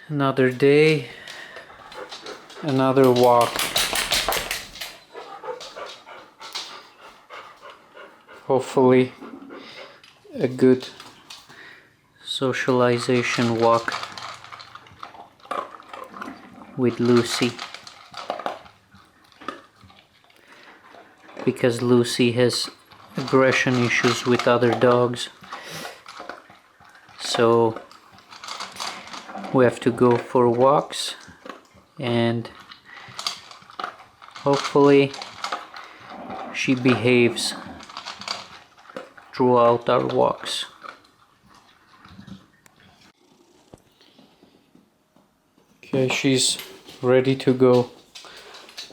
Another day, another walk. Hopefully a good socialization walk with Lucy, because Lucy has aggression issues with other dogs, so we have to go for walks, and hopefully she behaves throughout our walks. Okay, she's ready to go.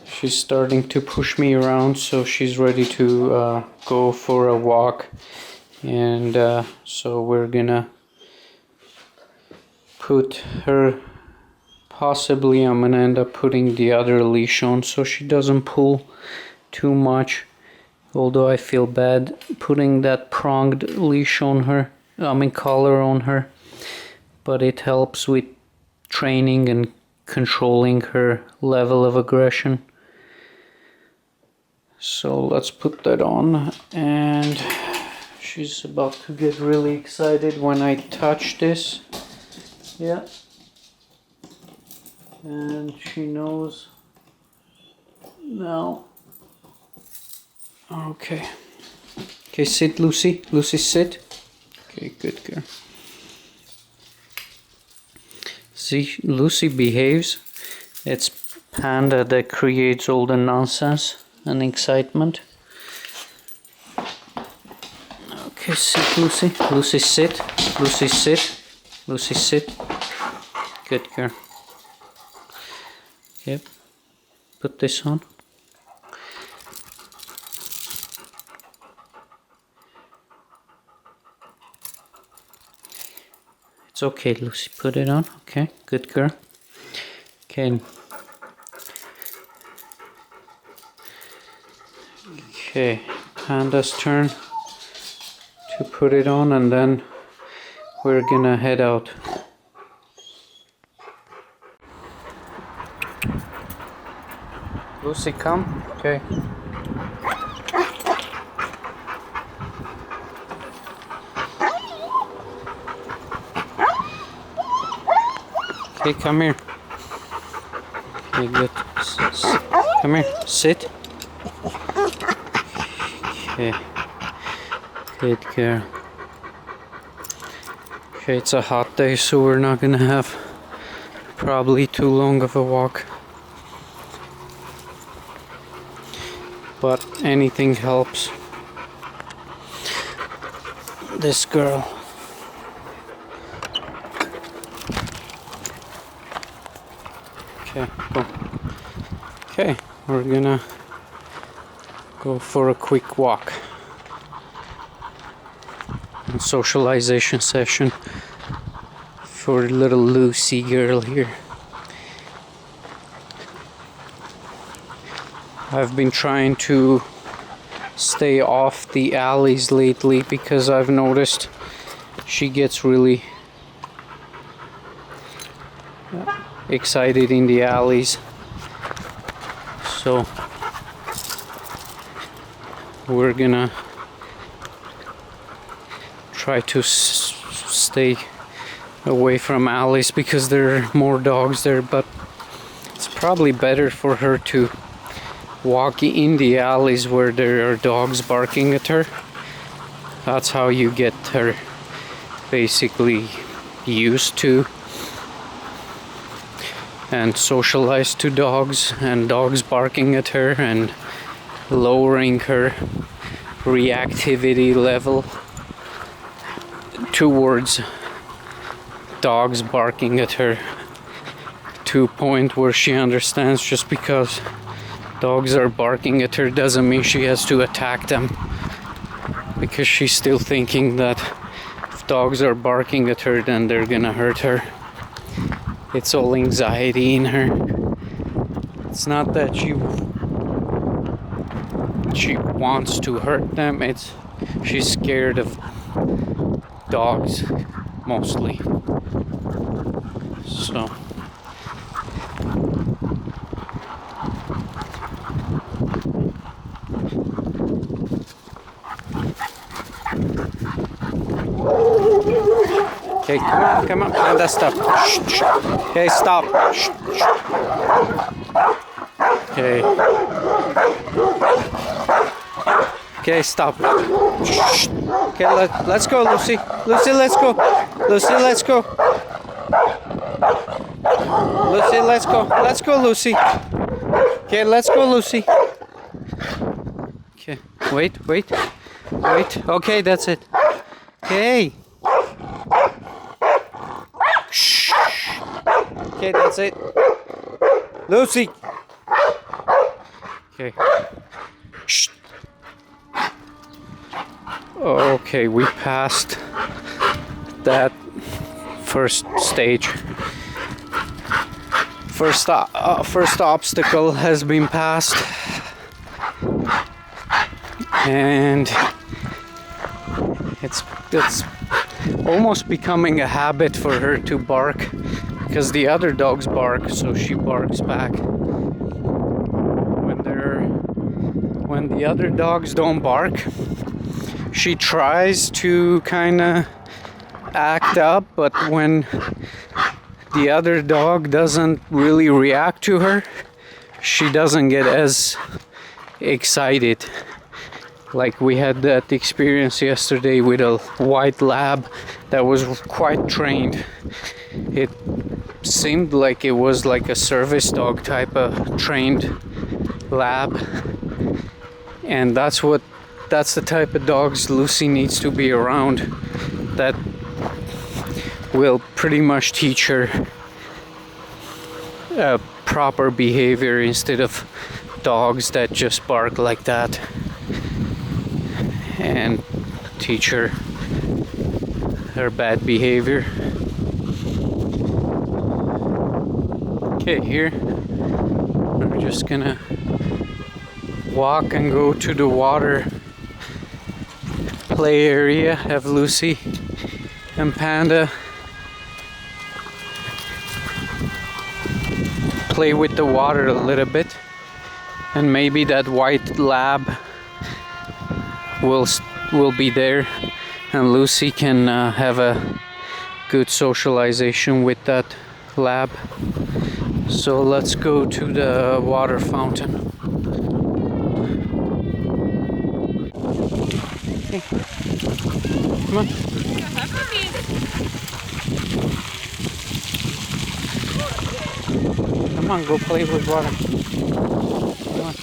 She's starting to push me around, so she's ready to go for a walk, and so we're gonna put her, possibly I'm gonna end up putting the other leash on so she doesn't pull too much, although I feel bad putting that pronged leash on her, collar on her, but it helps with training and controlling her level of aggression. So let's put that on, and she's about to get really excited when I touch this. Yeah, and she knows now. Okay, sit, Lucy. Lucy, sit. Okay, good girl. See, Lucy behaves. It's Panda that creates all the nonsense and excitement. Okay, sit, Lucy. Lucy, sit. Lucy, sit. Lucy, sit. Good girl. Yep. Put this on. It's okay, Lucy. Put it on. Okay, good girl. Okay. Okay, Panda's turn to put it on, and then we're gonna head out. Lucy, come. Okay. Okay, come here. Okay, good. Come here. Sit. Okay. Good girl. Okay, it's a hot day, so we're not gonna have probably too long of a walk. But anything helps. This girl. Okay, go. Okay, we're gonna go for a quick walk. A socialization session for little Lucy girl here. I've been trying to stay off the alleys lately because I've noticed she gets really excited in the alleys. So we're gonna try to stay away from alleys because there are more dogs there, but it's probably better for her to walk in the alleys where there are dogs barking at her. That's how you get her basically used to and socialized to dogs and dogs barking at her and lowering her reactivity level towards dogs barking at her to a point where she understands just because dogs are barking at her doesn't mean she has to attack them, because she's still thinking that if dogs are barking at her then they're gonna hurt her. It's all anxiety in her. It's not that she wants to hurt them, it's she's scared of dogs mostly. So Okay, come on, Panda, stop. Shh, shh. Okay, stop. Shh, shh. Okay. Okay, stop. Shh. Okay, let's go, Lucy. Lucy, let's go. Lucy, let's go. Lucy, let's go. Let's go, Lucy. Okay, let's go, Lucy. Okay, wait. Okay, that's it. Okay. Shh. Okay, that's it. Lucy. Okay. Shh. Okay, we passed that first stage. First obstacle has been passed, and it's almost becoming a habit for her to bark, because the other dogs bark, so she barks back. When the other dogs don't bark, she tries to kind of act up, but when the other dog doesn't really react to her, she doesn't get as excited. Like we had that experience yesterday with a white lab that was quite trained. It seemed like it was like a service dog type of trained lab, and that's the type of dogs Lucy needs to be around, that will pretty much teach her proper behavior instead of dogs that just bark like that, and teach her bad behavior. Okay, here we're just gonna walk and go to the water play area, have Lucy and Panda play with the water a little bit, and maybe that white lab will be there, and Lucy can have a good socialization with that lab. So let's go to the water fountain. Okay. Come on. Come on, go play with water. Come on.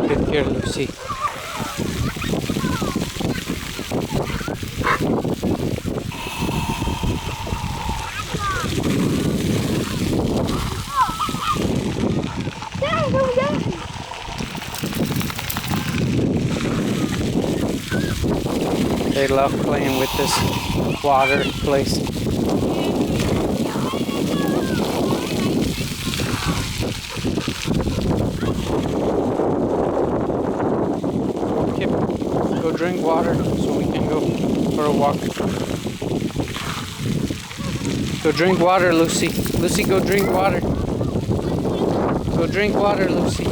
Good here, Lucy. They love playing with this water place. Okay, go drink water so we can go for a walk. Go drink water, Lucy. Lucy, go drink water. Go drink water, Lucy.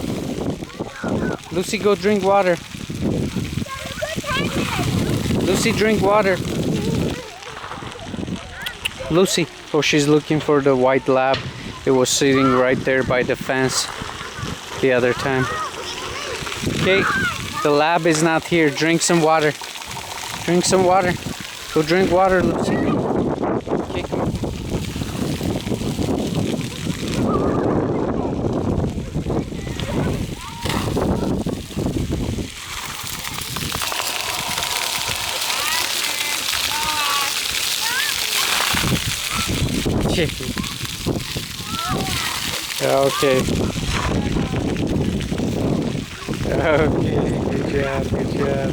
Lucy, go drink water. Lucy, drink water. Lucy. Oh, she's looking for the white lab. It was sitting right there by the fence the other time. Okay, the lab is not here. Drink some water. Drink some water. Go drink water, Lucy. Okay, come on. Okay. Okay, good job, good job.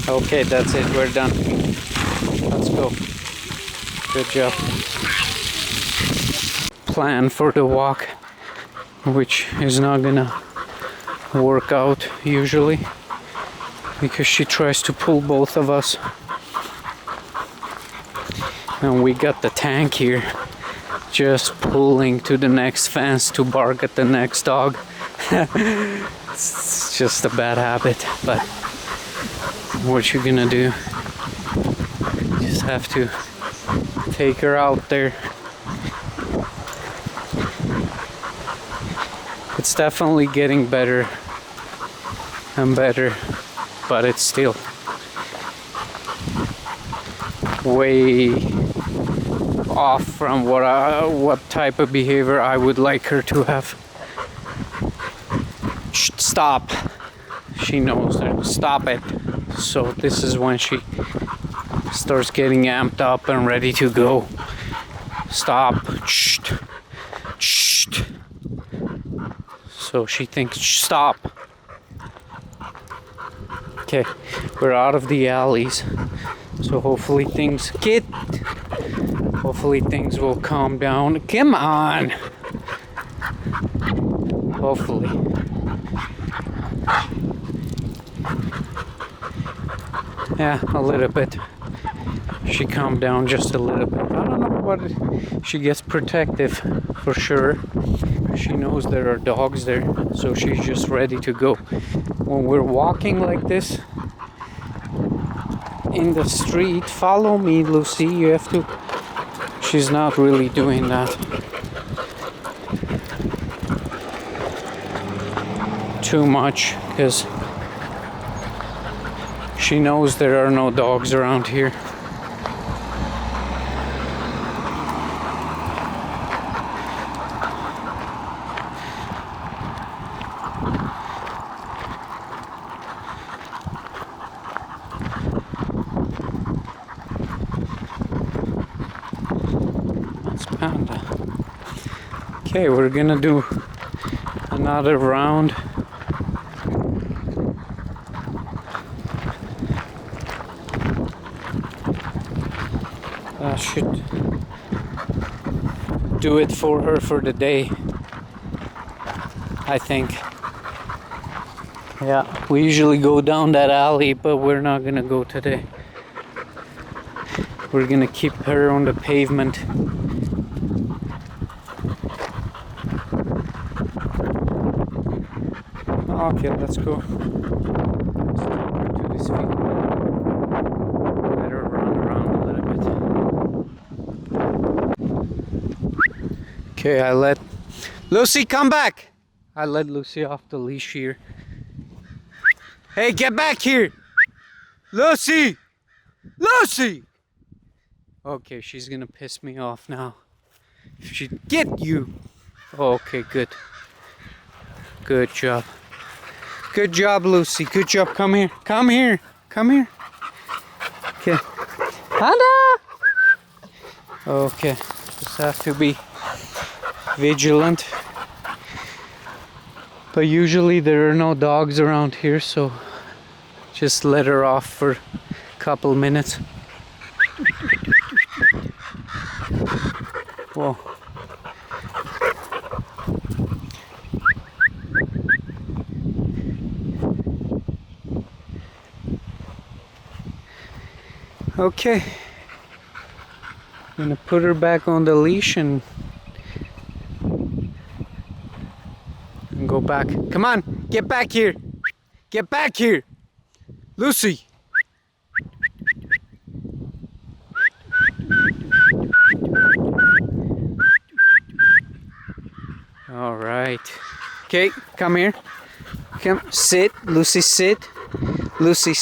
Okay, that's it. We're done. Let's go. Good job. Plan for the walk, which is not gonna work out usually because she tries to pull both of us. And we got the tank here just pulling to the next fence to bark at the next dog. It's just a bad habit, but what you gonna do? Just have to take her out there. It's definitely getting better and better, but it's still way off from what type of behavior I would like her to have. Stop. She knows that. Stop it. So this is when she starts getting amped up and ready to go. Stop. Shh. Shh. So she thinks, stop. Okay, we're out of the alleys. So hopefully things will calm down. Come on. Hopefully. Yeah, a little bit. She calmed down just a little bit. I don't know what she gets protective for sure. She knows there are dogs there, so she's just ready to go. When we're walking like this in the street, follow me, Lucy. You have to. She's not really doing that. Too much, because she knows there are no dogs around here. That's Panda. Okay, we're gonna do another round. That should do it for her for the day, I think. Yeah, we usually go down that alley, but we're not gonna go today. We're gonna keep her on the pavement. Okay, let's go. Let's take her to this field. Let her run around a little bit. Okay, I let Lucy come back. I let Lucy off the leash here. Hey, get back here! Lucy! Lucy! Okay, she's gonna piss me off now. If she get you. Okay, good. Good job. Good job, Lucy. Good job. Come here. Come here. Come here. Okay. Panda! Okay. Just have to be vigilant. But usually there are no dogs around here, so just let her off for a couple minutes. Whoa. Okay. I'm gonna put her back on the leash and go back. Come on, get back here. Get back here. Lucy. All right. Okay, come here. Come, sit. Lucy, sit. Lucy,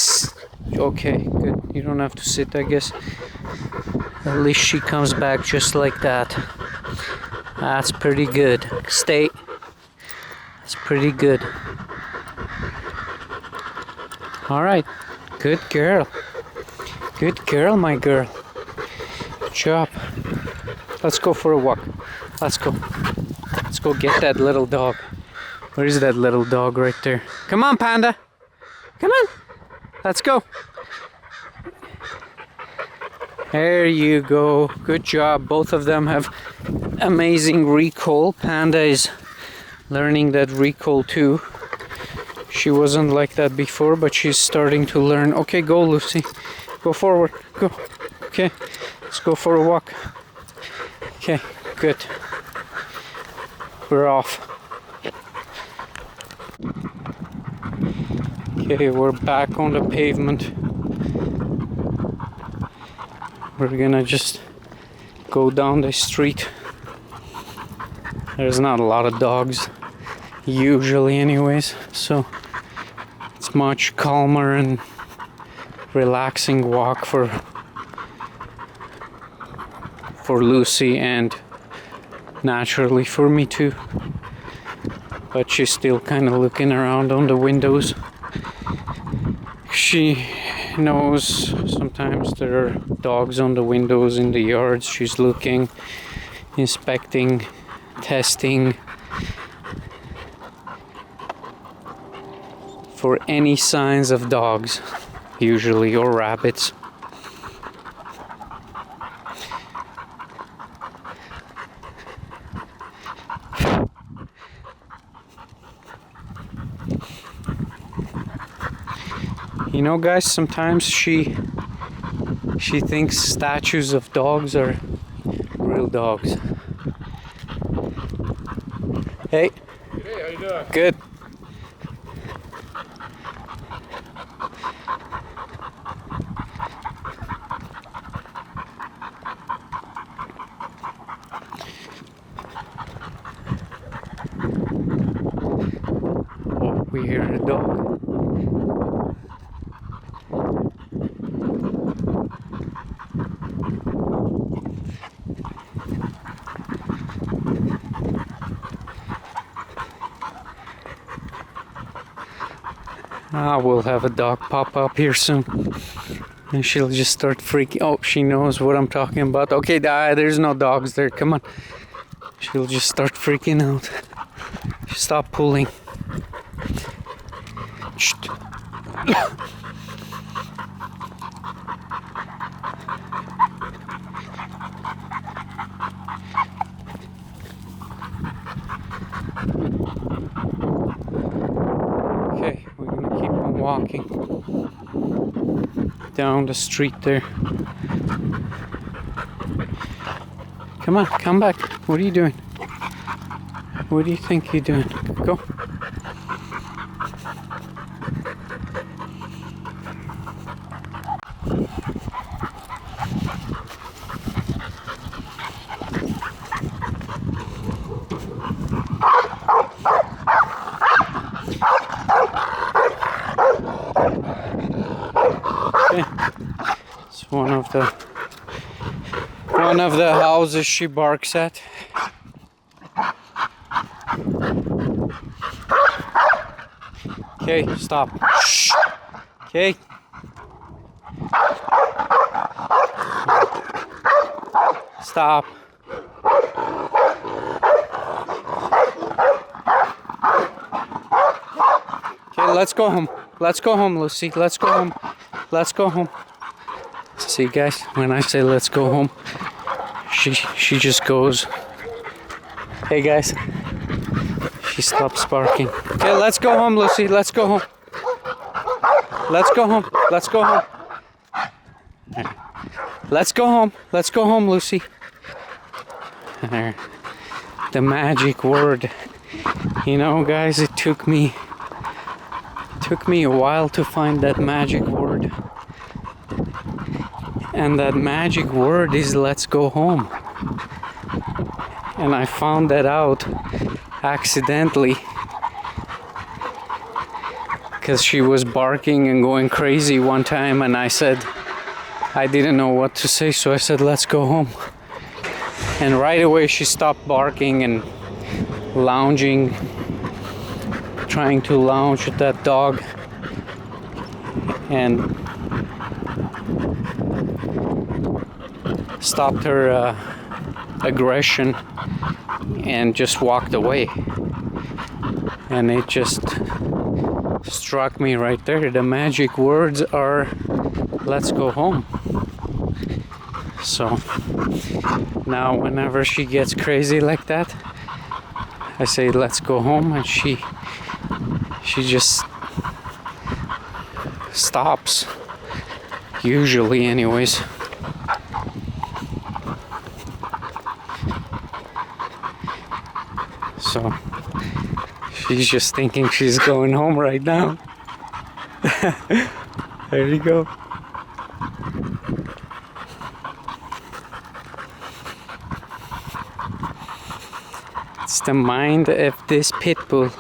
okay, good. You don't have to sit, I guess. At least she comes back just like that. That's pretty good. Stay. That's pretty good. All right. Good girl. Good girl, my girl. Good job. Let's go for a walk. Let's go. Let's go get that little dog. Where is that little dog right there? Come on, Panda. Come on. Let's go. There you go. Good job. Both of them have amazing recall. Panda is learning that recall too. She wasn't like that before, but she's starting to learn. Okay, go Lucy. Go forward. Go. Okay. Let's go for a walk. Okay, good. We're off. Okay, we're back on the pavement. We're gonna just go down the street. There's not a lot of dogs, usually anyways, so it's much calmer and relaxing walk for Lucy, and naturally for me too. But she's still kind of looking around on the windows. She knows sometimes there are dogs on the windows in the yards. She's looking, inspecting, testing for any signs of dogs, usually, or rabbits. You know, guys, sometimes she thinks statues of dogs are real dogs. Hey. Hey, how you doing? Good. Oh, we hear a dog. We'll have a dog pop up here soon. And she'll just start freaking. Oh, she knows what I'm talking about. Okay, there's no dogs there. Come on. She'll just start freaking out. Stop pulling. Shh. Okay, we're gonna keep on walking down the street there. Come on, come back. What are you doing? What do you think you're doing? Go. Okay. It's one of the houses she barks at. Okay, stop. Shh. Okay. Stop. Okay, let's go home. Let's go home, Lucy. Let's go home. Let's go home. See, guys, when I say let's go home, she just goes. Hey, guys. She stops barking. Okay, let's go home, Lucy. Let's go home. Let's go home. Let's go home. Let's go home. Let's go home, Lucy. There. The magic word. You know, guys, it took me a while to find that magic word. And that magic word is let's go home. And I found that out accidentally because she was barking and going crazy one time, and I said I didn't know what to say, so I said let's go home. And right away she stopped barking and lounging, trying to lounge with that dog, and stopped her aggression and just walked away. And it just struck me right there. The magic words are let's go home. So now whenever she gets crazy like that, I say let's go home, and she just stops, usually anyways. So she's just thinking she's going home right now. There you go. It's the mind of this pit bull.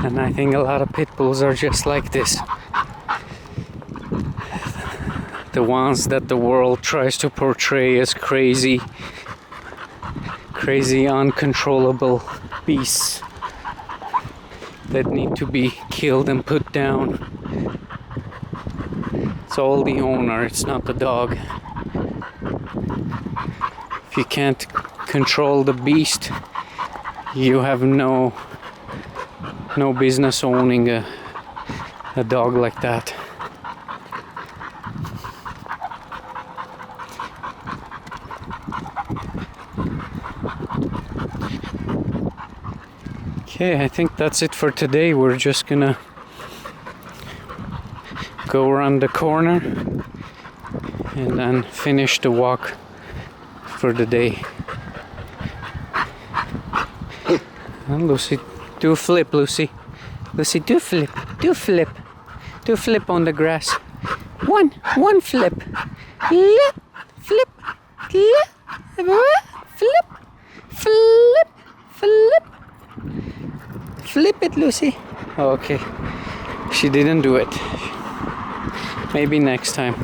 And I think a lot of pit bulls are just like this. The ones that the world tries to portray as crazy, uncontrollable beasts that need to be killed and put down. It's all the owner, it's not the dog. If you can't control the beast, you have no business owning a dog like that. Okay, I think that's it for today. We're just gonna go around the corner and then finish the walk for the day. And Lucy, do a flip, Lucy. Lucy, do a flip. Do a flip. Do a flip on the grass. One flip. Flip. Flip. Flip. Flip. Flip. Flip. Flip it, Lucy. Okay. She didn't do it. Maybe next time.